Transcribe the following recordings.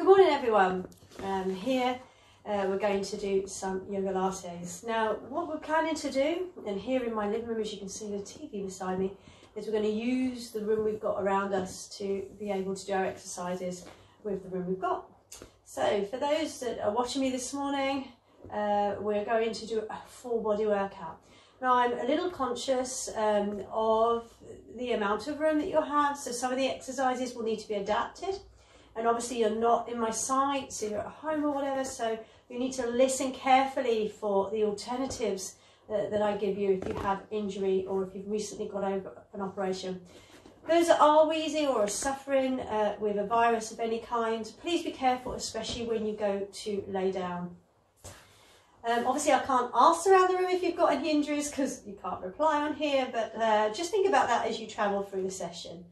Good morning everyone. Here we're going to do some Yogalates. Now what we're planning to do, and here in my living room as you can see the TV beside me, is we're going to use the room we've got around us to be able to do our exercises with the room we've got. So for those that are watching me this morning, we're going to do a full body workout. Now I'm a little conscious of the amount of room that you'll have, so some of the exercises will need to be adapted. And obviously you're not in my sight, so you're at home or whatever, so you need to listen carefully for the alternatives that I give you if you have injury or if you've recently got over an operation. Those that are wheezing or are suffering with a virus of any kind, please be careful, especially when you go to lay down. Obviously I can't ask around the room if you've got any injuries because you can't reply on here, but just think about that as you travel through the session.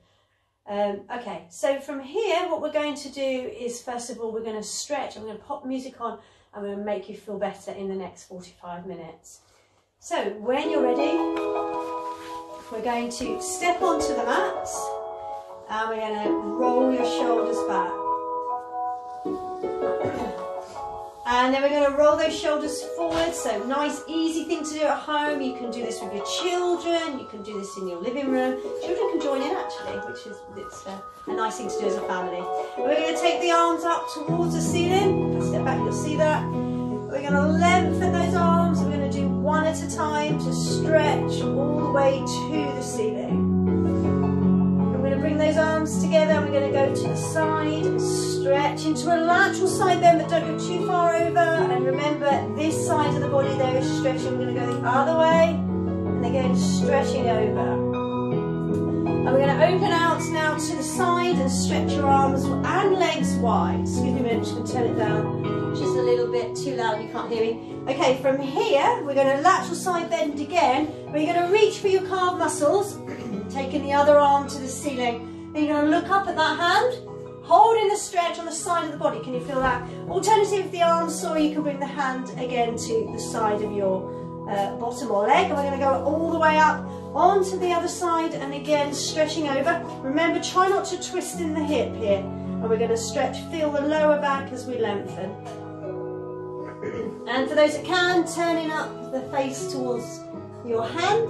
Okay, so from here what we're going to do is, first of all, we're going to stretch. I'm going to pop music on and we're going to make you feel better in the next 45 minutes. So when you're ready, we're going to step onto the mats and we're going to roll your shoulders back. And then we're going to roll those shoulders forward. So nice, easy thing to do at home. You can do this with your children. You can do this in your living room. Children can join in actually, which is a nice thing to do as a family. And we're going to take the arms up towards the ceiling. If I step back, you'll see that. We're going to lengthen those arms. We're going to do one at a time to stretch all the way to the ceiling. We're going to bring those arms together. We're going to go to the side and stretch into a lateral side bend, but don't go too far over. And remember, this side of the body there is stretching. We're going to go the other way, and again stretching over. And we're going to open out now to the side and stretch your arms and legs wide. Excuse me a minute, I'm just going to turn it down. Just a little bit too loud, you can't hear me. Okay, from here, we're going to lateral side bend again. We're going to reach for your calf muscles, taking the other arm to the ceiling. Then you're going to look up at that hand, holding the stretch on the side of the body. Can you feel that? Alternative, the arms sore, you can bring the hand again to the side of your bottom or leg. And we're going to go all the way up onto the other side and again stretching over. Remember, try not to twist in the hip here. And we're going to stretch, feel the lower back as we lengthen. And for those that can, turning up the face towards your hand.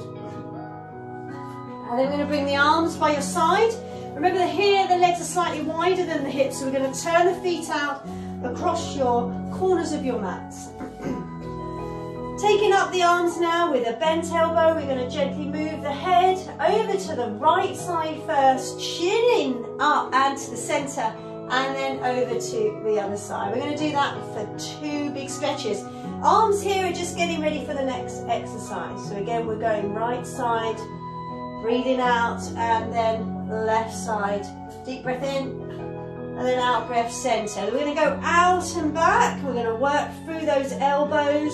And then we're going to bring the arms by your side. Remember that here the legs are slightly wider than the hips, so we're going to turn the feet out across your corners of your mats. Taking up the arms now with a bent elbow, we're going to gently move the head over to the right side first, chin up and to the centre, and then over to the other side. We're going to do that for 2 big stretches. Arms here are just getting ready for the next exercise. So again, we're going right side, breathing out, and then left side. Deep breath in, and then out breath centre. We're going to go out and back. We're going to work through those elbows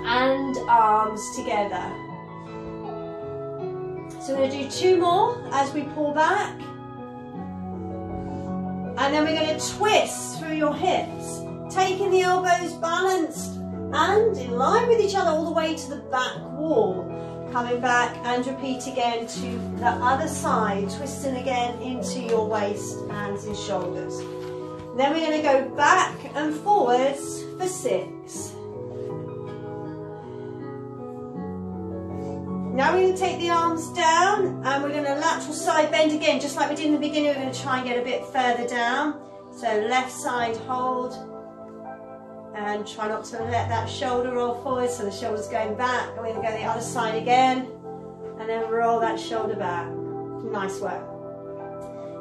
and arms together. So we're going to do 2 more as we pull back. And then we're going to twist through your hips, taking the elbows balanced and in line with each other all the way to the back wall. Coming back and repeat again to the other side, twisting again into your waist, hands and shoulders. Then we're going to go back and forwards for 6. Now we're going to take the arms down and we're going to lateral side bend again, just like we did in the beginning. We're going to try and get a bit further down. So left side hold and try not to let that shoulder roll forward, so the shoulder's going back. And we're going to go the other side again and then roll that shoulder back. Nice work.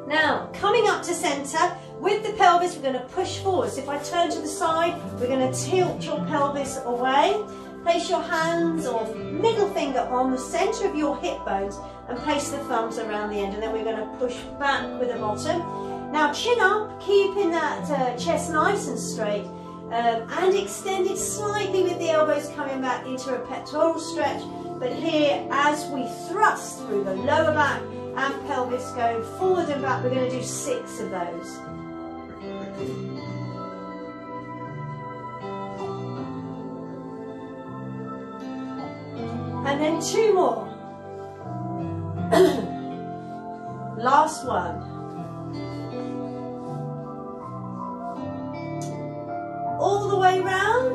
Now coming up to centre with the pelvis, we're going to push forward. So if I turn to the side, we're going to tilt your pelvis away. Place your hands or middle finger on the centre of your hip bones and place the thumbs around the end, and then we're going to push back with the bottom. Now chin up, keeping that chest nice and straight and extended slightly with the elbows coming back into a pectoral stretch. But here, as we thrust through the lower back and pelvis going forward and back, we're going to do 6 of those. And then 2 more. Last one.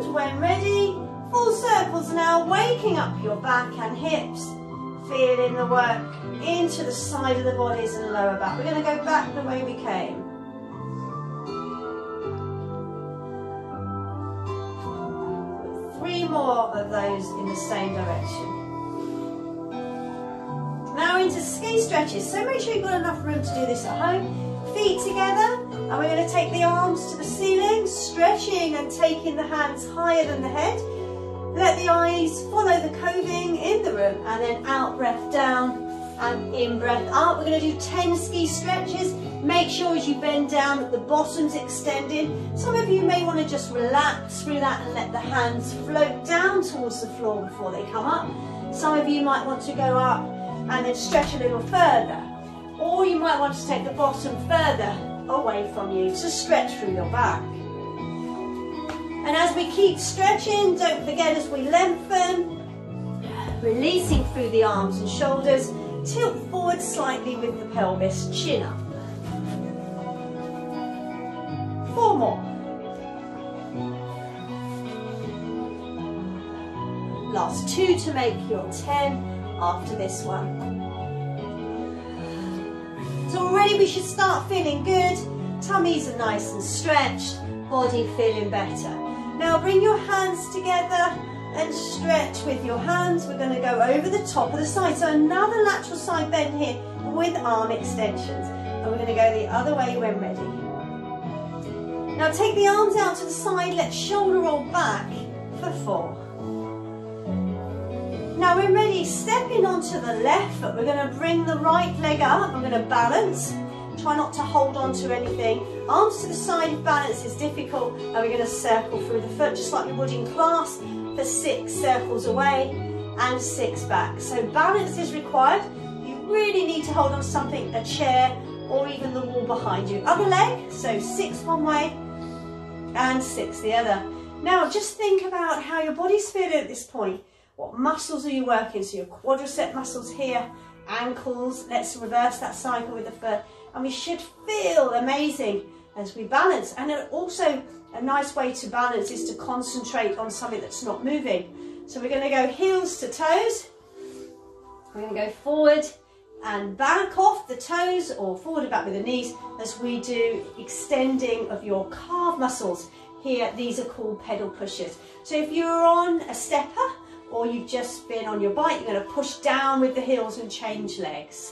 And when ready, full circles now, waking up your back and hips, feeling the work into the side of the bodies and lower back. We're going to go back the way we came. Three more of those in the same direction. Now into ski stretches. So make sure you've got enough room to do this at home. Feet together, and we're going to take the arms to the ceiling, stretching and taking the hands higher than the head. Let the eyes follow the coving in the room, and then out breath down and in breath up. We're going to do 10 ski stretches. Make sure as you bend down that the bottom's extended. Some of you may want to just relax through that and let the hands float down towards the floor before they come up. Some of you might want to go up and then stretch a little further. Or you might want to take the bottom further away from you to stretch through your back. And as we keep stretching, don't forget as we lengthen, releasing through the arms and shoulders, tilt forward slightly with the pelvis, chin up. 4 more. Last 2 to make your 10 after this one. So already we should start feeling good. Tummies are nice and stretched, body feeling better. Now bring your hands together and stretch with your hands. We're going to go over the top of the side. So another lateral side bend here with arm extensions. And we're going to go the other way when ready. Now take the arms out to the side. Let's shoulder roll back for 4. Now when ready, stepping onto the left foot, we're going to bring the right leg up. I'm going to balance. Try not to hold on to anything. Arms to the side if balance is difficult, and we're going to circle through the foot just like we would in class for 6 circles away and 6 back. So balance is required. You really need to hold on to something, a chair or even the wall behind you. Other leg, so 6 one way and 6 the other. Now just think about how your body's feeling at this point. What muscles are you working? So your quadricep muscles here, ankles. Let's reverse that cycle with the foot. And we should feel amazing as we balance. And also a nice way to balance is to concentrate on something that's not moving. So we're going to go heels to toes. We're going to go forward and back off the toes, or forward and back with the knees, as we do extending of your calf muscles. Here, these are called pedal pushers. So if you're on a stepper, or you've just been on your bike, you're going to push down with the heels and change legs.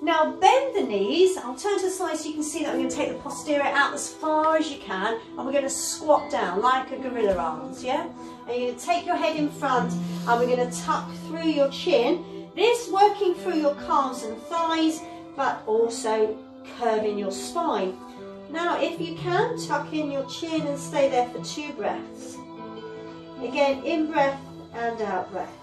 Now bend the knees. I'll turn to the side so you can see that we're going to take the posterior out as far as you can, and we're going to squat down like a gorilla arms, yeah? And you're going to take your head in front, and we're going to tuck through your chin. This working through your calves and thighs, but also curving your spine. Now, if you can, tuck in your chin and stay there for 2 breaths. Again, in breath and out breath.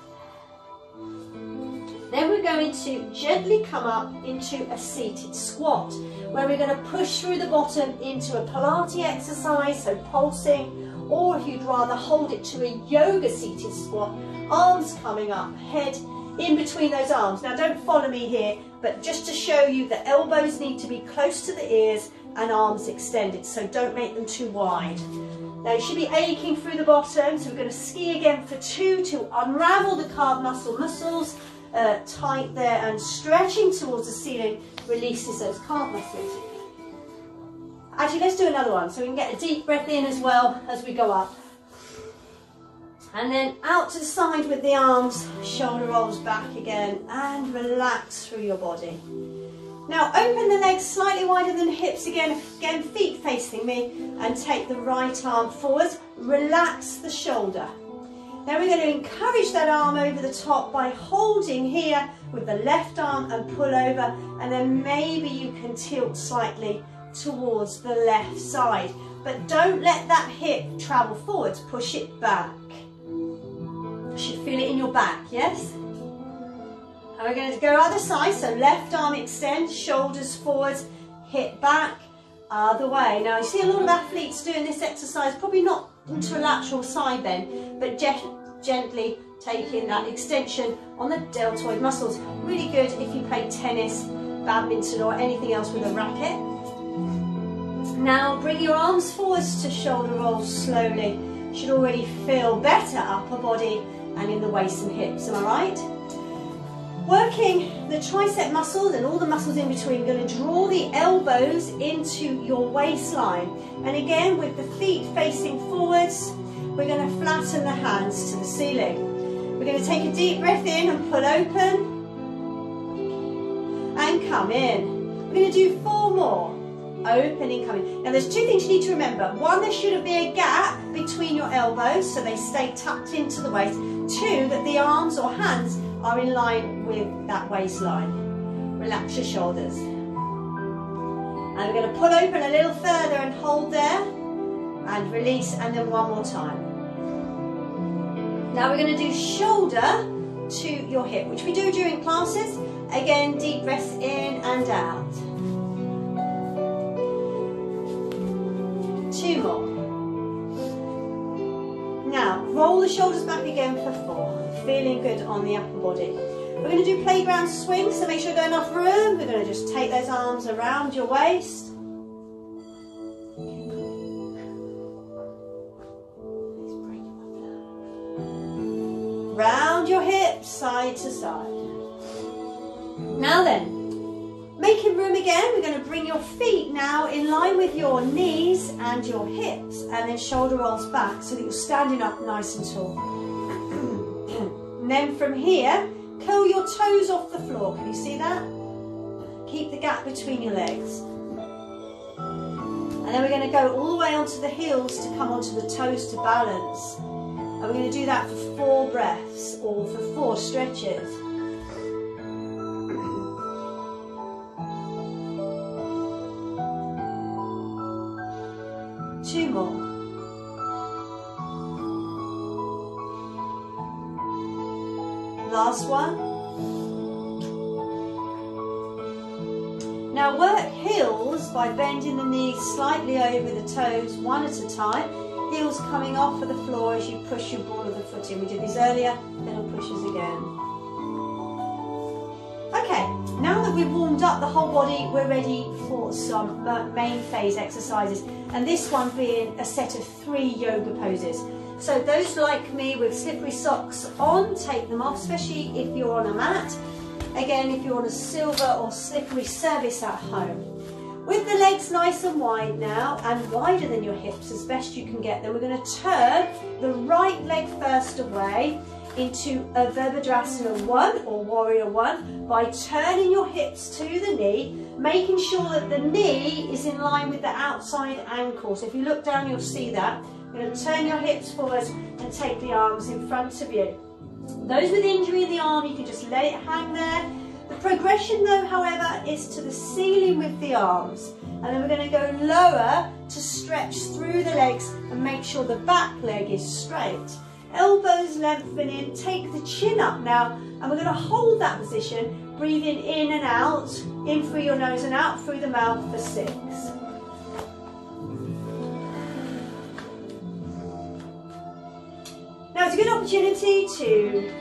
Then we're going to gently come up into a seated squat, where we're going to push through the bottom into a Pilates exercise, so pulsing, or if you'd rather hold it to a yoga seated squat, arms coming up, head in between those arms. Now don't follow me here, but just to show you, the elbows need to be close to the ears and arms extended, so don't make them too wide. Now you should be aching through the bottom, so we're going to ski again for 2 to unravel the calf muscles, tight there, and stretching towards the ceiling releases those calf muscles. Actually, let's do another one so we can get a deep breath in as well as we go up. And then out to the side with the arms, shoulder rolls back again, and relax through your body. Now open the legs slightly wider than the hips again, feet facing me, and take the right arm forward, relax the shoulder. Now we're going to encourage that arm over the top by holding here with the left arm and pull over, and then maybe you can tilt slightly towards the left side. But don't let that hip travel forwards, push it back. You should feel it in your back, yes? And we're going to go other side, so left arm extend, shoulders forwards, hip back, other way. Now you see a lot of athletes doing this exercise, probably not into a lateral side bend, but gently taking that extension on the deltoid muscles. Really good if you play tennis, badminton or anything else with a racket. Now bring your arms forwards to shoulder rolls slowly. You should already feel better upper body and in the waist and hips, am I right? Working the tricep muscles and all the muscles in between, we're going to draw the elbows into your waistline. And again, with the feet facing forwards, we're going to flatten the hands to the ceiling. We're going to take a deep breath in and pull open. And come in. We're going to do 4 more. Opening, coming. Now there's 2 things you need to remember. 1, there shouldn't be a gap between your elbows, so they stay tucked into the waist. 2, that the arms or hands are in line with that waistline. Relax your shoulders. And we're going to pull open a little further and hold there. And release, and then 1 more time. Now we're going to do shoulder to your hip, which we do during classes. Again, deep breaths in and out. 2 more. Now, roll the shoulders back again for 4. Feeling good on the upper body. We're going to do playground swings, so make sure you've got enough room. We're going to just take those arms around your waist. Round your hips, side to side. Now then, making room again, we're going to bring your feet now in line with your knees and your hips, and then shoulder rolls back so that you're standing up nice and tall. And then from here, curl your toes off the floor. Can you see that? Keep the gap between your legs. And then we're going to go all the way onto the heels to come onto the toes to balance. And we're going to do that for 4 breaths or for 4 stretches. Two more. Last one. Now work heels by bending the knees slightly over the toes, 1 at a time. Heels coming off of the floor as you push your ball of the foot in. We did this earlier, then we'll push us again. Okay, now that we've warmed up the whole body, we're ready for some main phase exercises. And this one being a set of 3 yoga poses. So those like me with slippery socks on, take them off, especially if you're on a mat. Again, if you're on a silver or slippery service at home. With the legs nice and wide now, and wider than your hips as best you can get them, we're going to turn the right leg first away into a Virabhadrasana 1 or Warrior 1 by turning your hips to the knee, making sure that the knee is in line with the outside ankle. So if you look down, you'll see that. You're going to turn your hips forward and take the arms in front of you. Those with injury in the arm, you can just let it hang there. The progression though, however, is to the ceiling with the arms. And then we're going to go lower to stretch through the legs and make sure the back leg is straight. Elbows lengthening, take the chin up now, and we're going to hold that position, breathing in and out, in through your nose and out through the mouth for 6. Now it's a good opportunity to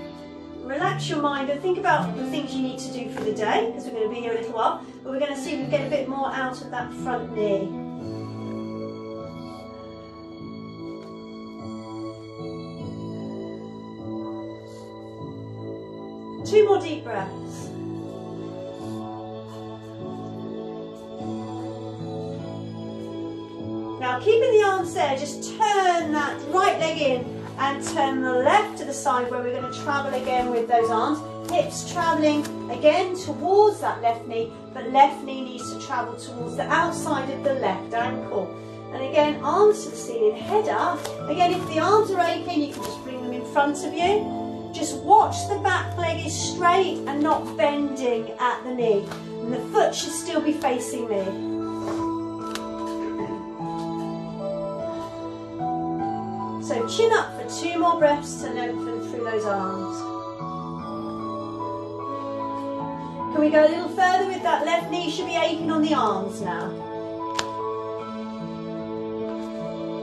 relax your mind and think about the things you need to do for the day, because we're going to be here a little while, but we're going to see if we can get a bit more out of that front knee. Two more deep breaths. Now keeping the arms there, just turn that right leg in and turn the left to the side where we're going to travel again with those arms. Hips travelling again towards that left knee, but left knee needs to travel towards the outside of the left ankle. And again, arms to the ceiling, head up. Again, if the arms are open, you can just bring them in front of you. Just watch the back leg is straight and not bending at the knee. And the foot should still be facing me. So chin up for 2 more breaths to lengthen through those arms. Can we go a little further with that left knee? Should be aching on the arms now.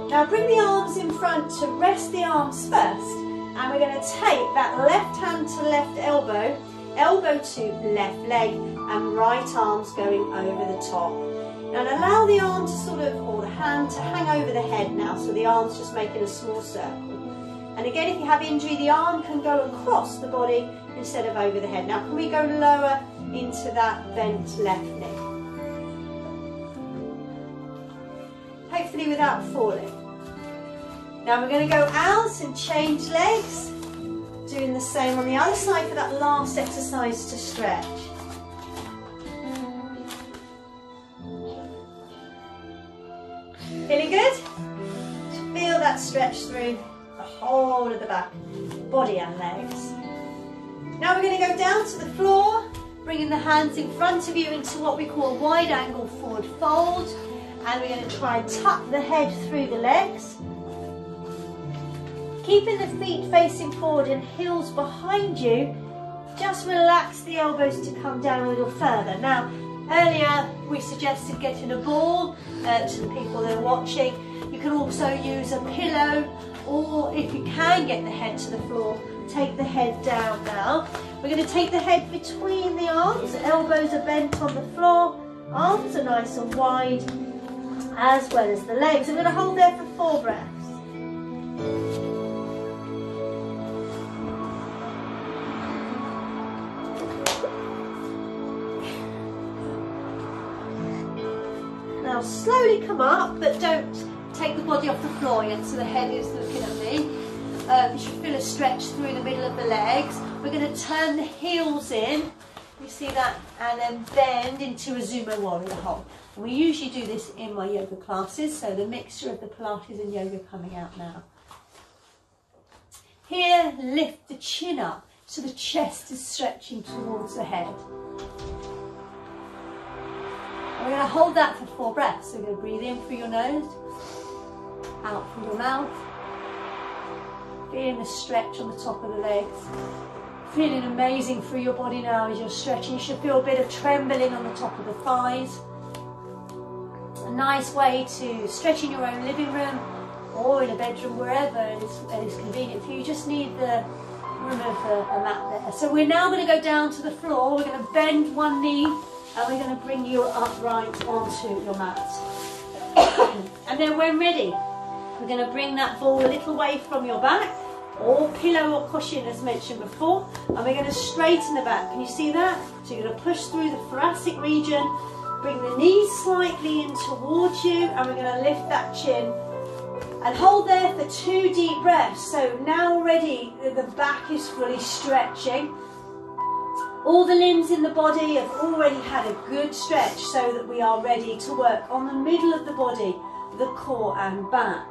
Now bring the arms in front to rest the arms first. And we're going to take that left hand to left elbow elbow to left leg, and right arm's going over the top. Now allow the arm to sort of, or the hand to hang over the head now, so the arm's just making a small circle. And again, if you have injury, the arm can go across the body instead of over the head. Now can we go lower into that bent left knee? Hopefully without falling. Now we're going to go out and change legs, doing the same on the other side for that last exercise to stretch. Feeling good? Feel that stretch through the whole of the back, body and legs. Now we're going to go down to the floor, bringing the hands in front of you into what we call a wide angle forward fold, and we're going to try and tuck the head through the legs, keeping the feet facing forward and heels behind you. Just relax the elbows to come down a little further. Now earlier we suggested getting a ball to the people that are watching. You can also use a pillow, or if you can get the head to the floor, take the head down now. We're going to take the head between the arms, elbows are bent on the floor, arms are nice and wide, as well as the legs. I'm going to hold there for 4 breaths. Now slowly come up, but don't take the body off the floor yet, so the head is looking at me. You should feel a stretch through the middle of the legs. We're going to turn the heels in, you see that, and then bend into a Sumo warrior hold. And we usually do this in my yoga classes, so the mixture of the Pilates and yoga coming out now. Here, lift the chin up so the chest is stretching towards the head. We're going to hold that for 4 breaths. So we're going to breathe in through your nose, out through your mouth. Feeling the stretch on the top of the legs. Feeling amazing through your body now as you're stretching. You should feel a bit of trembling on the top of the thighs. A nice way to stretch in your own living room or in a bedroom, wherever it is convenient for you. You just need the room of a mat there. So we're now going to go down to the floor. We're going to bend one knee, and we're going to bring you upright onto your mat. And then when ready, we're going to bring that ball a little away from your back, or pillow or cushion as mentioned before, and we're going to straighten the back. Can you see that? So you're going to push through the thoracic region, bring the knees slightly in towards you, and we're going to lift that chin and hold there for 2 deep breaths. So now already the back is fully stretching. All the limbs in the body have already had a good stretch, so that we are ready to work on the middle of the body, the core and back.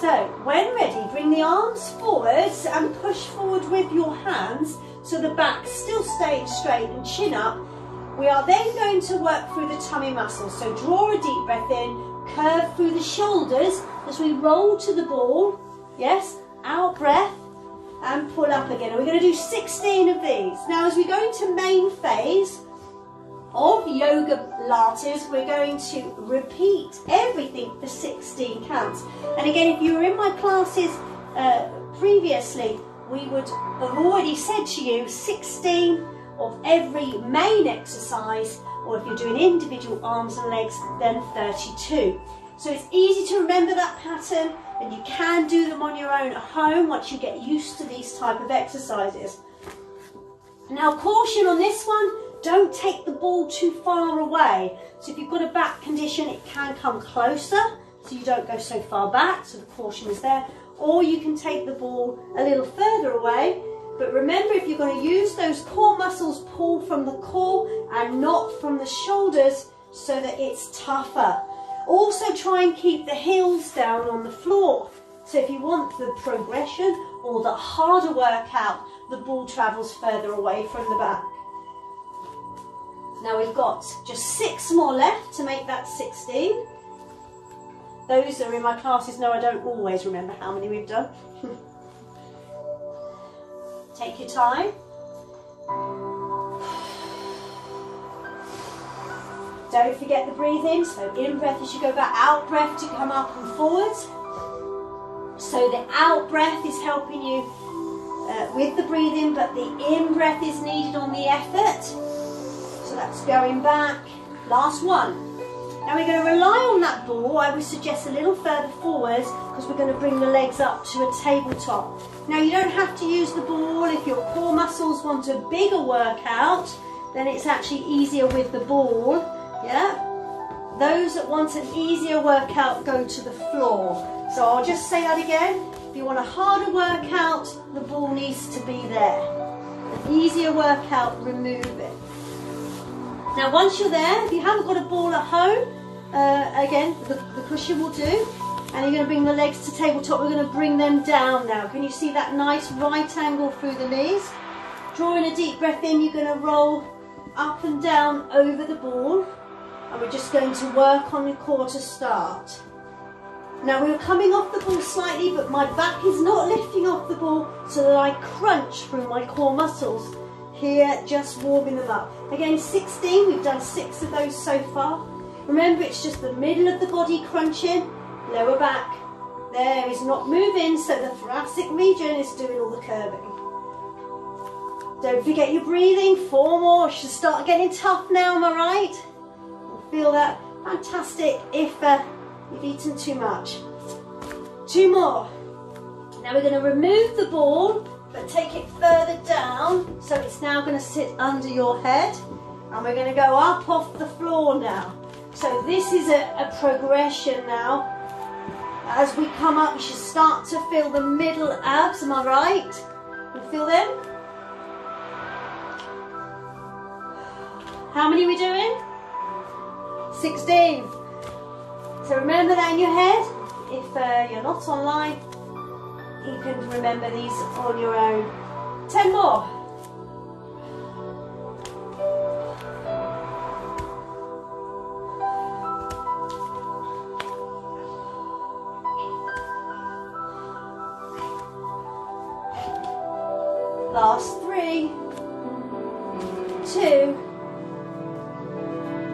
So when ready, bring the arms forwards and push forward with your hands so the back still staying straight and chin up. We are then going to work through the tummy muscles. So draw a deep breath in, curve through the shoulders as we roll to the ball. Yes, out breath. And pull up again. And we're going to do 16 of these. Now as we go into main phase of Yogalates, we're going to repeat everything for 16 counts. And again, if you were in my classes previously, we would have already said to you 16 of every main exercise, or if you're doing individual arms and legs, then 32. So it's easy to remember that pattern, and you can do them on your own at home once you get used to these type of exercises. Now caution on this one, don't take the ball too far away. So if you've got a back condition, it can come closer, so you don't go so far back, so the caution is there. Or you can take the ball a little further away, but remember, if you're going to use those core muscles, pull from the core and not from the shoulders so that it's tougher. Also try and keep the heels down on the floor. So if you want the progression or the harder workout, the ball travels further away from the back. Now we've got just 6 more left to make that 16. Those that are in my classes know I don't always remember how many we've done. Take your time. Don't forget the breathe in, so in breath as you go back, out breath to come up and forwards. So the out breath is helping you with the breathing, but the in-breath is needed on the effort. So that's going back. Last one. Now we're going to rely on that ball. I would suggest a little further forwards because we're going to bring the legs up to a tabletop. Now you don't have to use the ball. If your core muscles want a bigger workout, then it's actually easier with the ball. Yeah? Those that want an easier workout go to the floor. So I'll just say that again. If you want a harder workout, the ball needs to be there. An easier workout, remove it. Now once you're there, if you haven't got a ball at home, again, the cushion will do. And you're going to bring the legs to tabletop. We're going to bring them down now. Can you see that nice right angle through the knees? Drawing a deep breath in, you're going to roll up and down over the ball. And we're just going to work on the core to start. Now we're coming off the ball slightly, but my back is not lifting off the ball so that I crunch through my core muscles. Here, just warming them up. Again, 16, we've done 6 of those so far. Remember, it's just the middle of the body crunching, lower back. There is not moving, so the thoracic region is doing all the curving. Don't forget your breathing, 4 more. Should start getting tough now, am I right? Feel that? Fantastic if you've eaten too much. 2 more. Now we're going to remove the ball, but take it further down, so it's now going to sit under your head, and we're going to go up off the floor now. So this is a progression now. As we come up, you should start to feel the middle abs, am I right? You feel them? How many are we doing? 16. So remember that in your head. If you're not online, you can remember these on your own. 10 more. Last 3, 2,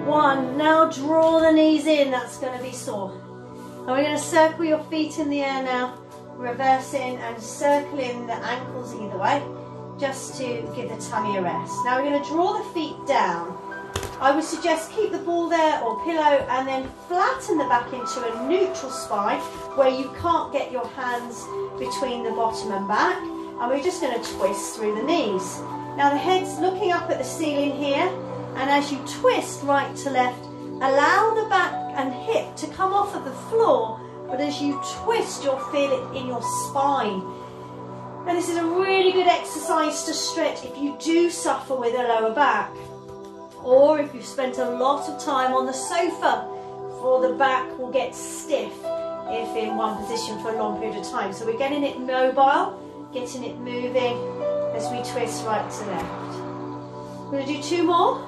1. Now draw the knees in. That's going to be sore. And we're going to circle your feet in the air now. Reversing and circling the ankles either way, just to give the tummy a rest. Now we're going to draw the feet down. I would suggest keep the ball there or pillow, and then flatten the back into a neutral spine where you can't get your hands between the bottom and back. And we're just going to twist through the knees. Now the head's looking up at the ceiling here, and as you twist right to left, allow the back and hip to come off of the floor. But as you twist, you'll feel it in your spine. Now this is a really good exercise to stretch if you do suffer with a lower back, or if you've spent a lot of time on the sofa, for the back will get stiff if in one position for a long period of time. So we're getting it mobile, getting it moving as we twist right to left. We're going to do 2 more.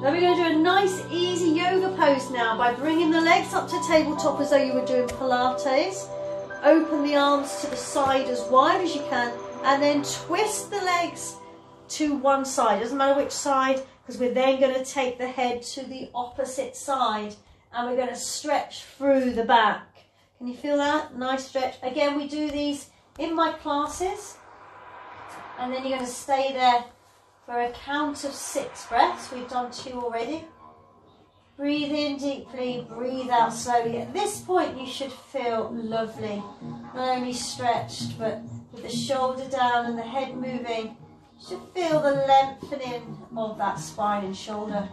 Then we're going to do a nice easy yoga pose now by bringing the legs up to tabletop as though you were doing Pilates. Open the arms to the side as wide as you can, and then twist the legs to one side. Doesn't matter which side, because we're then going to take the head to the opposite side, and we're going to stretch through the back. Can you feel that? Nice stretch. Again, we do these in my classes, and then you're going to stay there for a count of 6 breaths. We've done 2 already. Breathe in deeply, breathe out slowly. At this point you should feel lovely. Not only stretched, but with the shoulder down and the head moving, you should feel the lengthening of that spine and shoulder.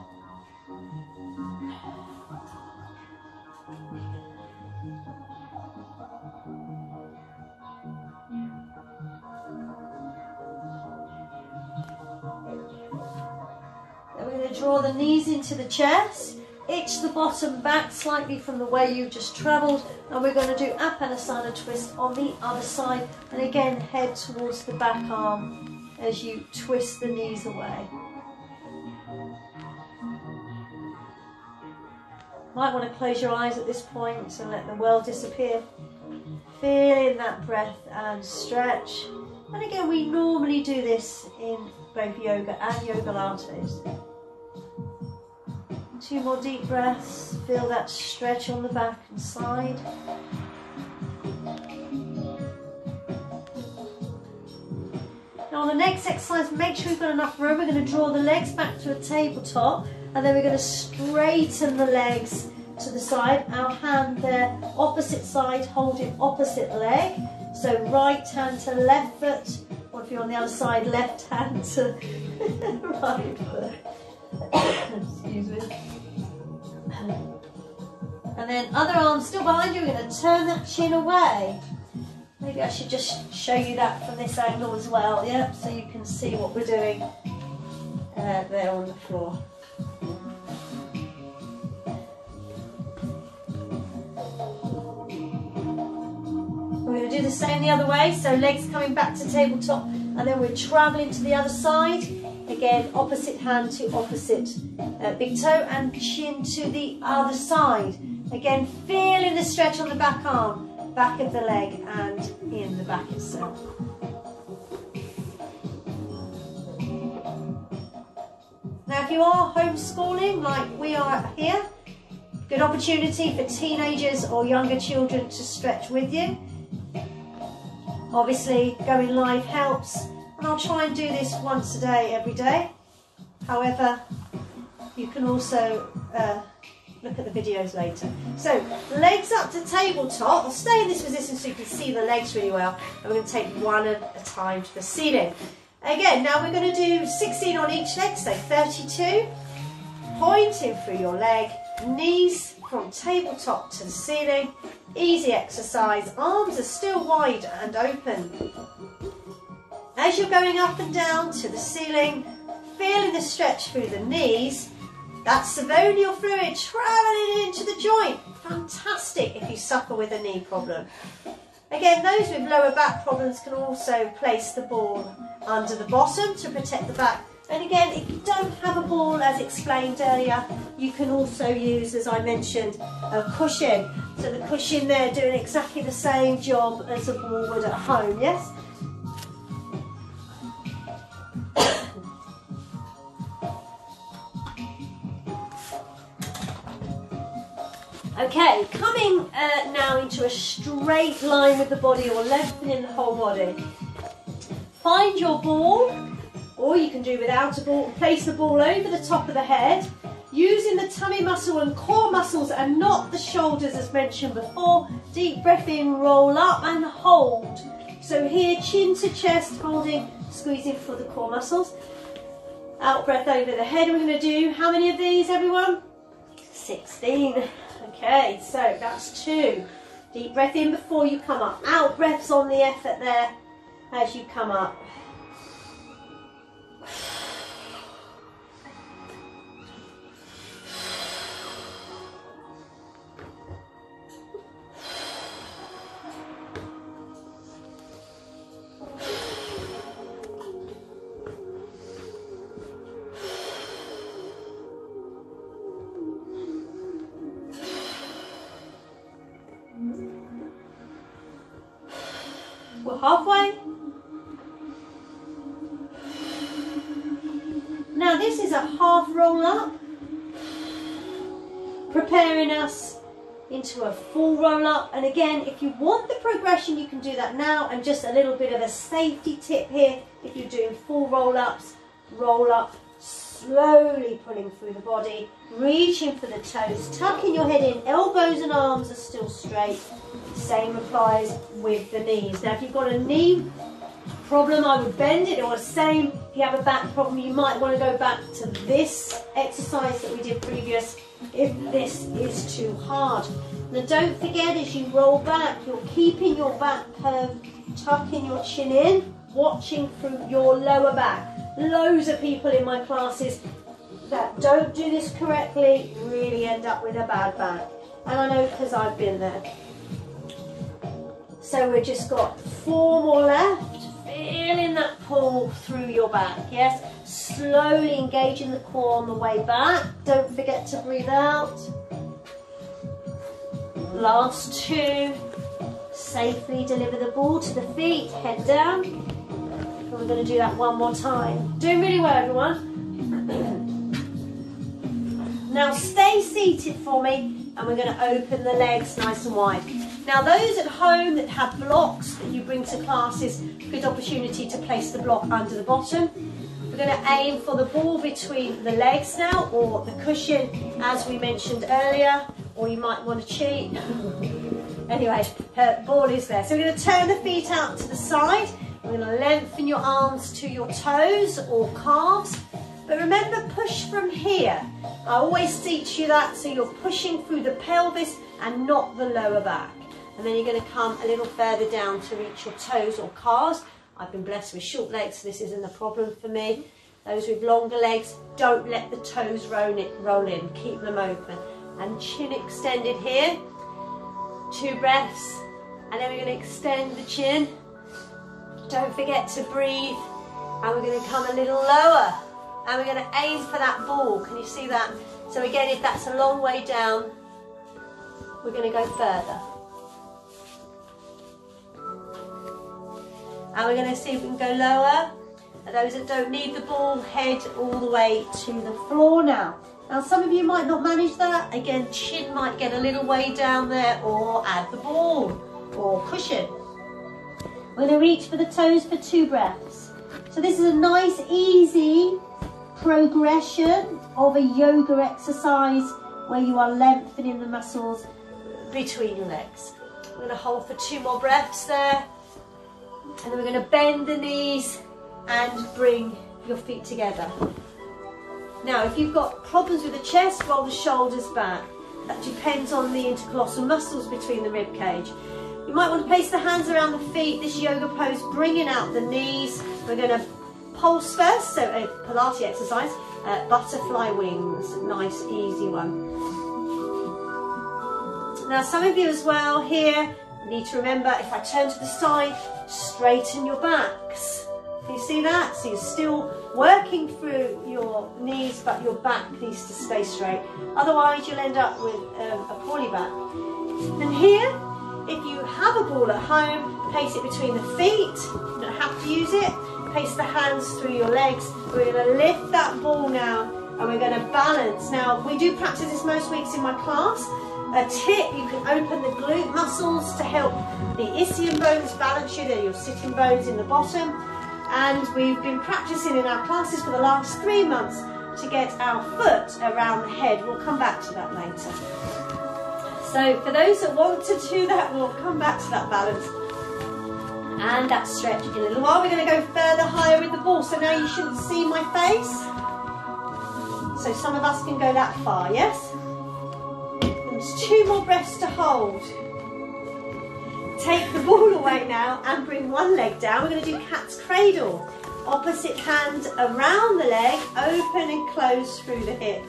Draw the knees into the chest, itch the bottom back slightly from the way you've just travelled, and we're going to do Apanasana twist on the other side, and again head towards the back arm as you twist the knees away. Might want to close your eyes at this point and let the world disappear. Feeling that breath and stretch. And again, we normally do this in both yoga and Yogalates. 2 more deep breaths. Feel that stretch on the back and side. Now on the next exercise, make sure you've got enough room. We're going to draw the legs back to a tabletop, and then we're going to straighten the legs to the side. Our hand there, opposite side, holding opposite leg. So right hand to left foot, or if you're on the other side, left hand to right foot. Excuse me. And then other arm still behind you. We're going to turn that chin away. Maybe I should just show you that from this angle as well, yeah, so you can see what we're doing there on the floor. We're going to do the same the other way, so legs coming back to tabletop, and then we're travelling to the other side. Again, opposite hand to opposite big toe, and chin to the other side. Again, feeling the stretch on the back arm, back of the leg, and in the back itself. Now, if you are homeschooling like we are here, good opportunity for teenagers or younger children to stretch with you. Obviously, going live helps, and I'll try and do this once a day, every day. However, you can also look at the videos later. So, legs up to tabletop. I'll stay in this position so you can see the legs really well, and we're going to take one at a time to the ceiling. Again, now we're going to do 16 on each leg, so 32. Pointing through your leg, knees from tabletop to the ceiling. Easy exercise. Arms are still wide and open. As you're going up and down to the ceiling, feeling the stretch through the knees. That's synovial fluid travelling into the joint. Fantastic if you suffer with a knee problem. Again, those with lower back problems can also place the ball under the bottom to protect the back. And again, if you don't have a ball, as explained earlier, you can also use, as I mentioned, a cushion. So the cushion there doing exactly the same job as a ball would at home, yes? Okay, coming now into a straight line with the body, or lengthening the whole body. Find your ball, or you can do without a ball. Place the ball over the top of the head, using the tummy muscle and core muscles and not the shoulders as mentioned before. Deep breath in, roll up and hold. So here, chin to chest, holding, squeezing for the core muscles. Out breath over the head. We're going to do how many of these, everyone? 16. Okay, so that's 2. Deep breath in before you come up. Out breaths on the effort there as you come up. We're halfway. Now this is a half roll up, preparing us into a full roll up. And again, if you want the progression, you can do that now. And just a little bit of a safety tip here, if you're doing full roll ups, roll up, slowly pulling through the body, reaching for the toes, tucking your head in, elbows and arms are still straight. Same applies with the knees. Now if you've got a knee problem, I would bend it, or the same, if you have a back problem, you might want to go back to this exercise that we did previous if this is too hard. Now don't forget, as you roll back, you're keeping your back curved, tucking your chin in, watching through your lower back. Loads of people in my classes that don't do this correctly really end up with a bad back. And I know because I've been there. So we've just got 4 more left. Feeling that pull through your back, yes? Slowly engaging the core on the way back. Don't forget to breathe out. Last 2. Safely deliver the ball to the feet, head down. And we're going to do that one more time. Doing really well, everyone. Now stay seated for me, and we're going to open the legs nice and wide. Now those at home that have blocks that you bring to classes, good opportunity to place the block under the bottom. We're going to aim for the ball between the legs now, or the cushion as we mentioned earlier, or you might want to cheat. Anyway, her ball is there. So we're going to turn the feet out to the side. We're going to lengthen your arms to your toes or calves. But remember, push from here. I always teach you that, so you're pushing through the pelvis and not the lower back. And then you're going to come a little further down to reach your toes or calves. I've been blessed with short legs, so this isn't a problem for me. Those with longer legs, don't let the toes roll in. Keep them open. And chin extended here. 2 breaths. And then we're going to extend the chin. Don't forget to breathe. And we're going to come a little lower. And we're going to aim for that ball. Can you see that? So again, if that's a long way down, we're going to go further. And we're going to see if we can go lower. And those that don't need the ball, head all the way to the floor now. Now some of you might not manage that. Again, chin might get a little way down there, or add the ball or cushion. We're going to reach for the toes for 2 breaths. So this is a nice, easy progression of a yoga exercise where you are lengthening the muscles between your legs. We're going to hold for 2 more breaths there. And then we're going to bend the knees and bring your feet together. Now, if you've got problems with the chest, roll the shoulders back. That depends on the intercolossal muscles between the rib cage. You might want to place the hands around the feet, this yoga pose, bringing out the knees. We're going to pulse first, so a Pilates exercise, butterfly wings, nice easy one. Now some of you as well here need to remember, if I turn to the side, straighten your backs. Can you see that? So you're still working through your knees, but your back needs to stay straight. Otherwise you'll end up with a poorly back. And here, if you have a ball at home, place it between the feet. You don't have to use it. Place the hands through your legs. We're going to lift that ball now, and we're going to balance. Now, we do practice this most weeks in my class. A tip, you can open the glute muscles to help the ischium bones balance you. They're your sitting bones in the bottom. And we've been practicing in our classes for the last 3 months to get our foot around the head. We'll come back to that later. So for those that want to do that, we'll come back to that balance. And that stretch in a little while. We're going to go further higher with the ball. So now you shouldn't see my face. So some of us can go that far, yes? There's 2 more breaths to hold. Take the ball away now and bring one leg down. We're going to do cat's cradle. Opposite hand around the leg, open and close through the hip.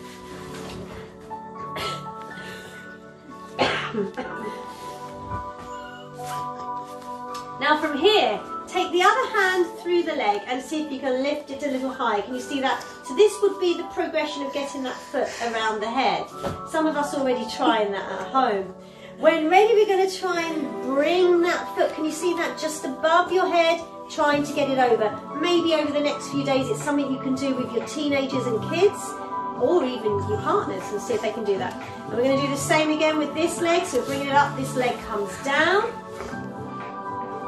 Now from here, take the other hand through the leg and see if you can lift it a little higher. Can you see that? So this would be the progression of getting that foot around the head. Some of us already trying that at home. When ready, we're going to try and bring that foot, can you see that, just above your head, trying to get it over. Maybe over the next few days it's something you can do with your teenagers and kids, or even your partners, and see if they can do that. And we're going to do the same again with this leg. So bring it up, this leg comes down.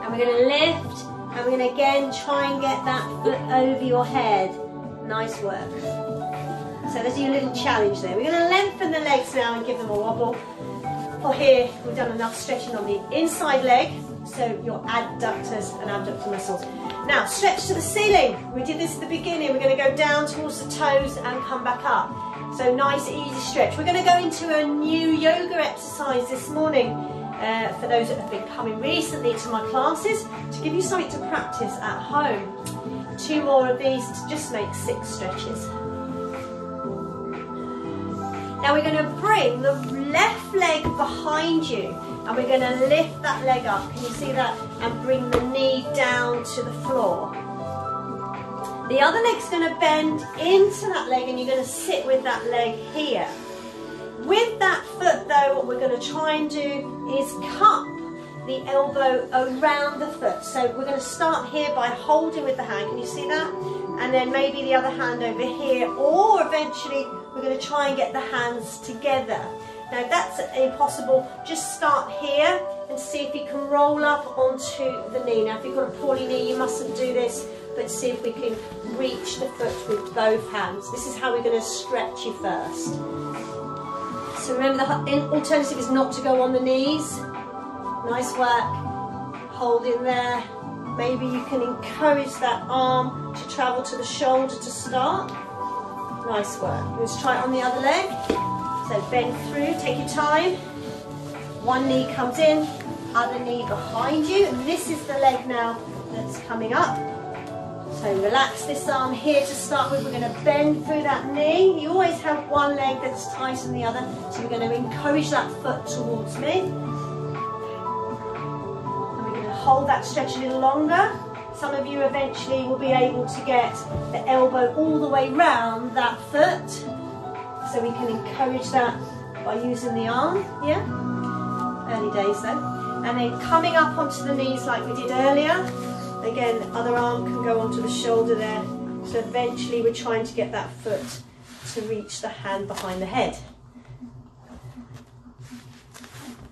And we're going to lift, and we're going to again try and get that foot over your head. Nice work. So there's your little challenge there. We're going to lengthen the legs now and give them a wobble. For here, we've done enough stretching on the inside leg, so your adductors and abductor muscles. Now, stretch to the ceiling. We did this at the beginning. We're going to go down towards the toes and come back up. So nice, easy stretch. We're going to go into a new yoga exercise this morning. For those that have been coming recently to my classes, to give you something to practice at home. 2 more of these to just make 6 stretches. Now we're going to bring the left leg behind you, and we're going to lift that leg up. Can you see that? And bring the knee down to the floor. The other leg's going to bend into that leg, and you're going to sit with that leg here. With that foot though, what we're going to try and do is cup the elbow around the foot. So we're going to start here by holding with the hand, can you see that? And then maybe the other hand over here, or eventually we're going to try and get the hands together. Now if that's impossible, just start here and see if you can roll up onto the knee. Now if you've got a poorly knee, you mustn't do this, but see if we can reach the foot with both hands. This is how we're going to stretch you first. So remember, the alternative is not to go on the knees. Nice work. Hold in there. Maybe you can encourage that arm to travel to the shoulder to start. Nice work. Let's try it on the other leg. So bend through, take your time. One knee comes in, other knee behind you. And this is the leg now that's coming up. So relax this arm here to start with. We're going to bend through that knee. You always have one leg that's tighter than the other. So we're going to encourage that foot towards me. And we're going to hold that stretch a little longer. Some of you eventually will be able to get the elbow all the way round that foot. So we can encourage that by using the arm, yeah? Early days though. And then coming up onto the knees like we did earlier. Again, the other arm can go onto the shoulder there. So eventually we're trying to get that foot to reach the hand behind the head.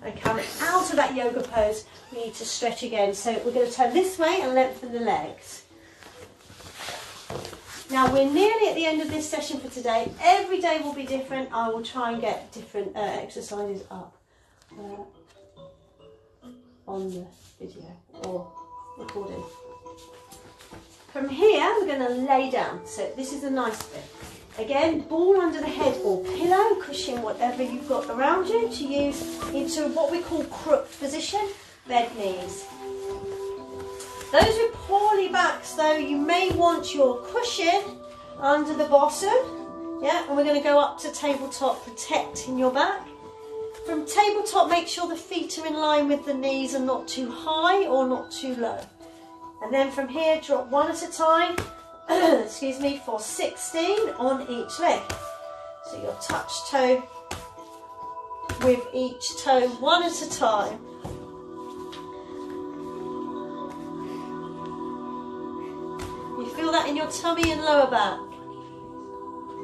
And coming out of that yoga pose, we need to stretch again. So we're going to turn this way and lengthen the legs. Now we're nearly at the end of this session for today. Every day will be different. I will try and get different exercises up on the video or recording. From here we're going to lay down. So this is a nice bit. Again, ball under the head or pillow, cushion, whatever you've got around you to use into what we call crooked position, bed knees. Those with poorly backs though, you may want your cushion under the bottom, yeah, and we're going to go up to tabletop, protecting your back. From tabletop, make sure the feet are in line with the knees and not too high or not too low. And then from here, drop one at a time, excuse me, for 16 on each leg. So your touch toe with each toe, one at a time. You feel that in your tummy and lower back.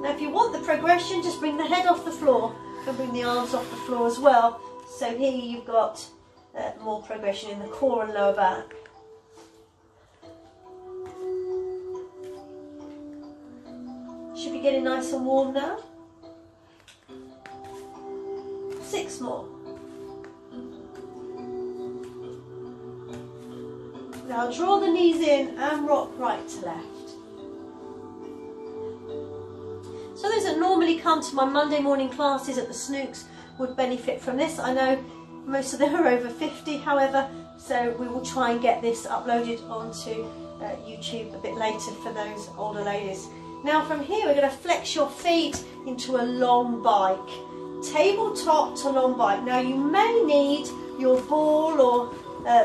Now if you want the progression, just bring the head off the floor and bring the arms off the floor as well. So here you've got more progression in the core and lower back. Should be getting nice and warm now. 6 more. Now draw the knees in and rock right to left. So those that normally come to my Monday morning classes at the Snooks would benefit from this. I know most of them are over 50, however, so we will try and get this uploaded onto YouTube a bit later for those older ladies. Now from here we're going to flex your feet into a long bike. Tabletop to long bike. Now you may need your ball or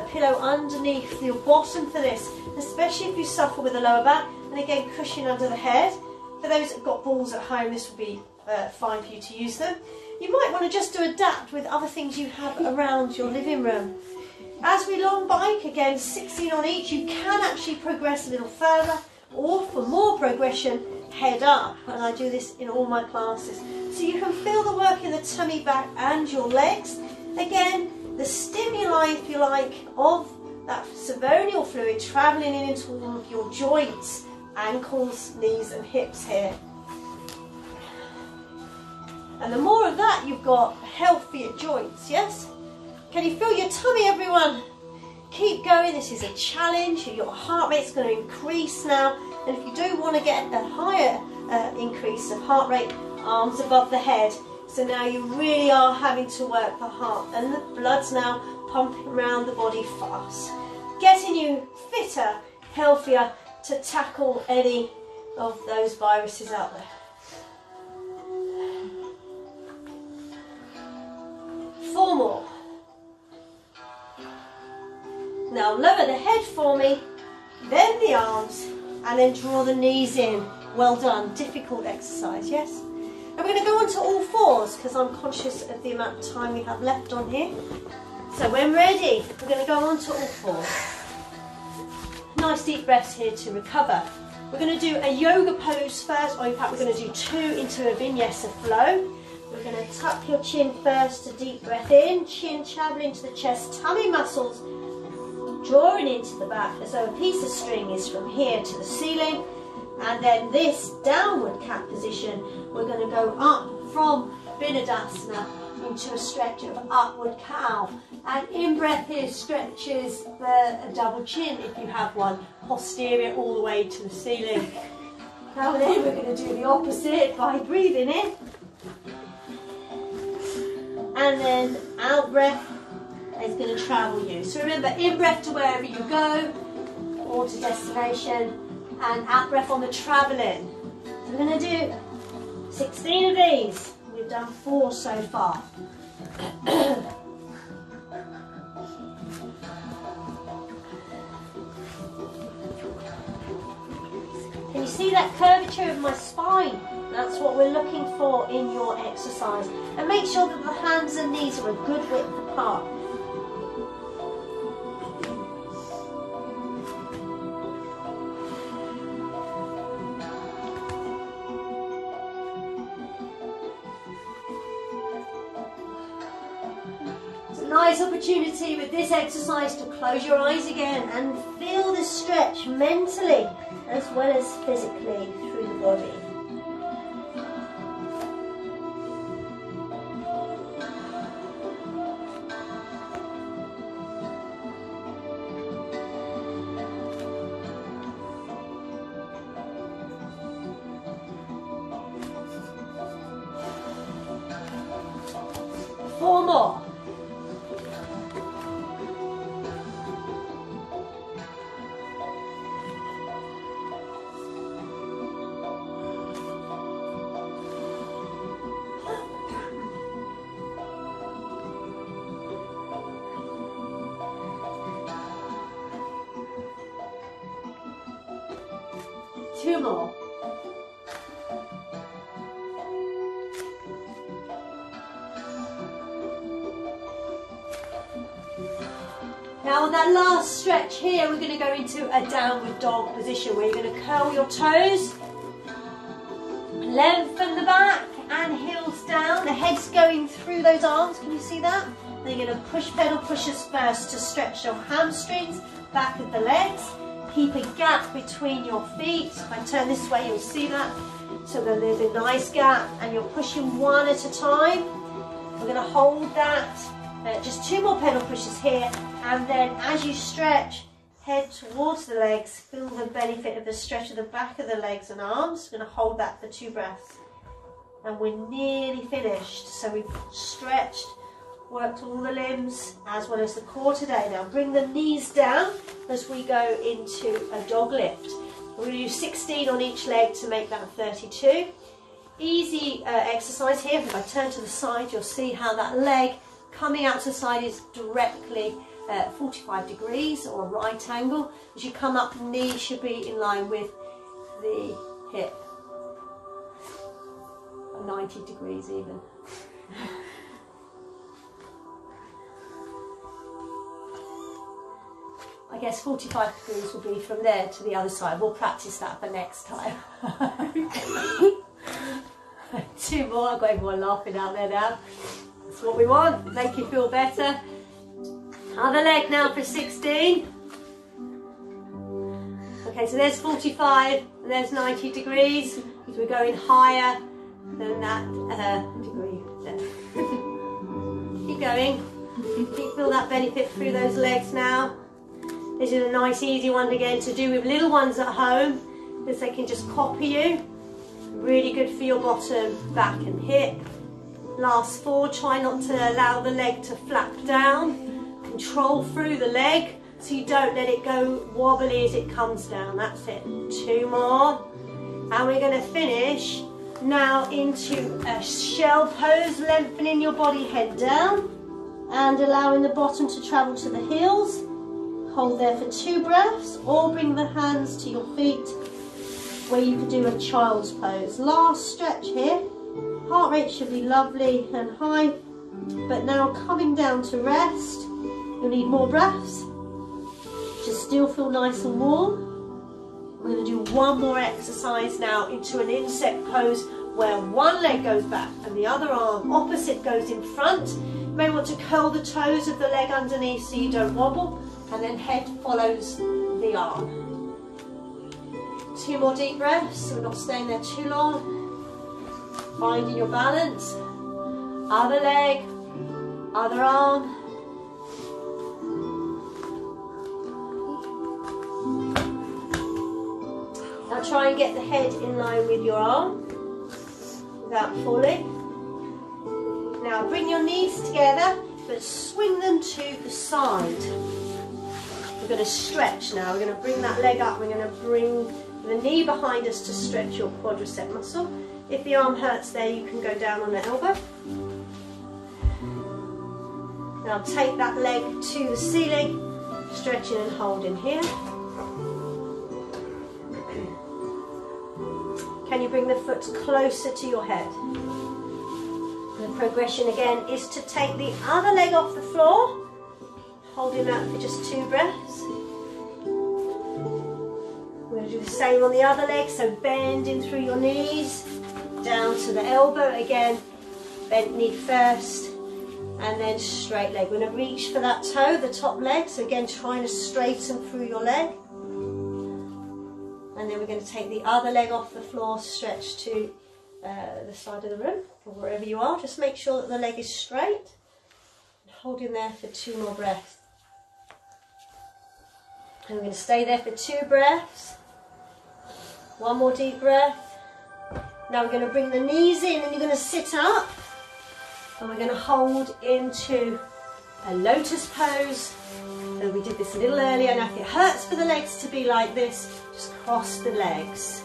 pillow underneath your bottom for this, especially if you suffer with the lower back, and again cushion under the head. For those that have got balls at home, this will be fine for you to use them. You might want to just to adapt with other things you have around your living room. As we long bike, again 16 on each, you can actually progress a little further, or for more progression, head up, and I do this in all my classes. So you can feel the work in the tummy, back and your legs. Again, the stimuli, if you like, of that synovial fluid travelling in into all of your joints, ankles, knees and hips here. And the more of that you've got, healthier joints, yes? Can you feel your tummy, everyone? Keep going, this is a challenge. Your heart rate's going to increase now, and if you do want to get a higher increase of heart rate, arms above the head. So now you really are having to work the heart, and the blood's now pumping around the body fast, getting you fitter, healthier to tackle any of those viruses out there. Four more. Now lower the head for me, then the arms, and then draw the knees in. Well done. Difficult exercise, yes? And we're going to go on to all fours because I'm conscious of the amount of time we have left on here. So when ready, we're going to go on to all fours. Nice deep breaths here to recover. We're going to do a yoga pose first, or in fact we're going to do 2 into a vinyasa flow. We're going to tuck your chin first, a deep breath in, chin travelling to the chest, tummy muscles drawing into the back as though a piece of string is from here to the ceiling. And then this downward cat position, we're going to go up from Binadasana into a stretch of upward cow. And in-breath here stretches the double chin if you have one, posterior all the way to the ceiling. Now then we're going to do the opposite by breathing in. And then out breath is going to travel you. So remember, in breath to wherever you go, or to destination, and out breath on the travelling. So we're going to do 16 of these. We've done 4 so far. Can you see that curvature of my spine? That's what we're looking for in your exercise. And make sure that the hands and knees are a good width apart. It's a nice opportunity with this exercise to close your eyes again and feel the stretch mentally as well as physically through the body. Four more. Two more. Now on that last stretch here, we're going to go into a downward dog position where you're going to curl your toes, lengthen the back and heels down. The head's going through those arms, can you see that? Then you're going to push pedal pushers first to stretch your hamstrings, back of the legs. Keep a gap between your feet. If I turn this way, you'll see that. So then there's a nice gap and you're pushing one at a time. We're going to hold that. Just 2 more pedal pushes here. And then as you stretch, head towards the legs. Feel the benefit of the stretch of the back of the legs and arms. We're going to hold that for 2 breaths. And we're nearly finished. So we've stretched, worked all the limbs as well as the core today. Now bring the knees down as we go into a dog lift. We're going to do 16 on each leg to make that 32. Easy exercise here. If I turn to the side, you'll see how that leg coming out to the side is directly 45 degrees or a right angle. As you come up, the knee should be in line with the hip. 90 degrees even. I guess 45 degrees will be from there to the other side. We'll practice that for next time. 2 more. I've got everyone laughing out there now. That's what we want. Make you feel better. Other leg now for 16. Okay, so there's 45 and there's 90 degrees. Because we're going higher than that degree there. Keep going. Keep feel that benefit through those legs now. This is a nice easy one again to do with little ones at home because they can just copy you. Really good for your bottom, back and hip. Last 4, try not to allow the leg to flap down. Control through the leg so you don't let it go wobbly as it comes down. That's it. 2 more. And we're going to finish now into a shell pose, lengthening your body head down and allowing the bottom to travel to the heels. Hold there for 2 breaths or bring the hands to your feet where you can do a child's pose. Last stretch here. Heart rate should be lovely and high, but now coming down to rest. You'll need more breaths to still feel nice and warm. We're going to do one more exercise now into an insect pose where one leg goes back and the other arm opposite goes in front. You may want to curl the toes of the leg underneath so you don't wobble, and then head follows the arm. 2 more deep breaths, so we're not staying there too long. Finding your balance. Other leg, other arm. Now try and get the head in line with your arm without falling. Now bring your knees together, but swing them to the side. We're going to stretch now. We're going to bring that leg up. We're going to bring the knee behind us to stretch your quadricep muscle. If the arm hurts there, you can go down on the elbow. Now take that leg to the ceiling, stretching and holding here. Can you bring the foot closer to your head? The progression again is to take the other leg off the floor, holding that for just 2 breaths. We're going to do the same on the other leg, so bending through your knees, down to the elbow again, bent knee first, and then straight leg. We're going to reach for that toe, the top leg, so again trying to straighten through your leg. And then we're going to take the other leg off the floor, stretch to the side of the room, or wherever you are. Just make sure that the leg is straight. And hold in there for 2 more breaths. And we're going to stay there for 2 breaths. 1 more deep breath. Now we're going to bring the knees in and you're going to sit up. And we're going to hold into a lotus pose. And we did this a little earlier. Now if it hurts for the legs to be like this, just cross the legs.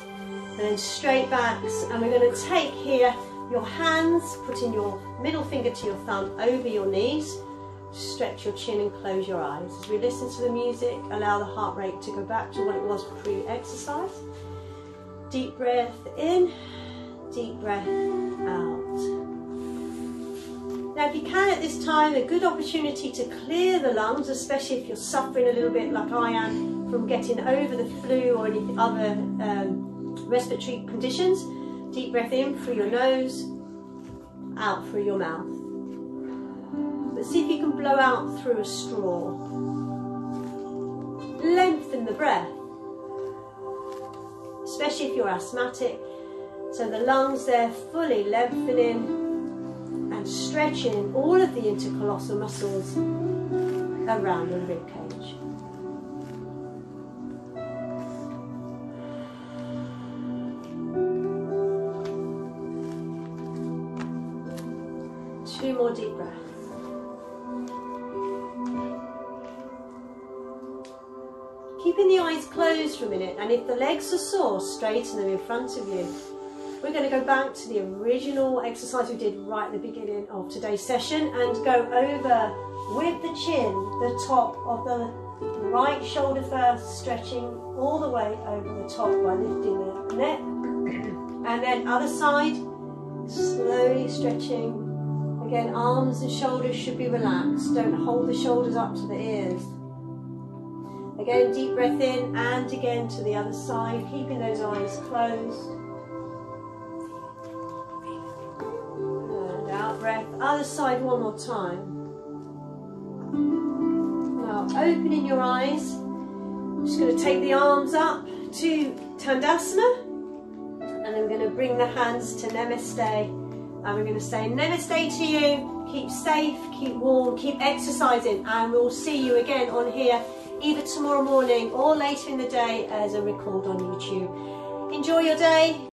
And then straight backs. And we're going to take here your hands, putting your middle finger to your thumb over your knees. Stretch your chin and close your eyes. As we listen to the music, allow the heart rate to go back to what it was pre-exercise. Deep breath in, deep breath out. Now if you can at this time, a good opportunity to clear the lungs, especially if you're suffering a little bit like I am from getting over the flu or any other respiratory conditions. Deep breath in through your nose, out through your mouth. But see if you can blow out through a straw. Lengthen the breath, especially if you're asthmatic. So the lungs there fully lengthening and stretching all of the intercolossal muscles around the rib cage. Two more deep breaths. Keeping the eyes closed for a minute, and if the legs are sore, straighten them in front of you. We're going to go back to the original exercise we did right at the beginning of today's session and go over with the chin, the top of the right shoulder first, stretching all the way over the top by lifting the neck. And then other side, slowly stretching. Again, arms and shoulders should be relaxed. Don't hold the shoulders up to the ears. Again, deep breath in and again to the other side, keeping those eyes closed. And out breath, other side one more time. Now opening your eyes, just going to take the arms up to Tandasana. And then we're going to bring the hands to Namaste. And we're going to say Namaste to you. Keep safe, keep warm, keep exercising. And we'll see you again on here either tomorrow morning or later in the day as a record on YouTube. Enjoy your day.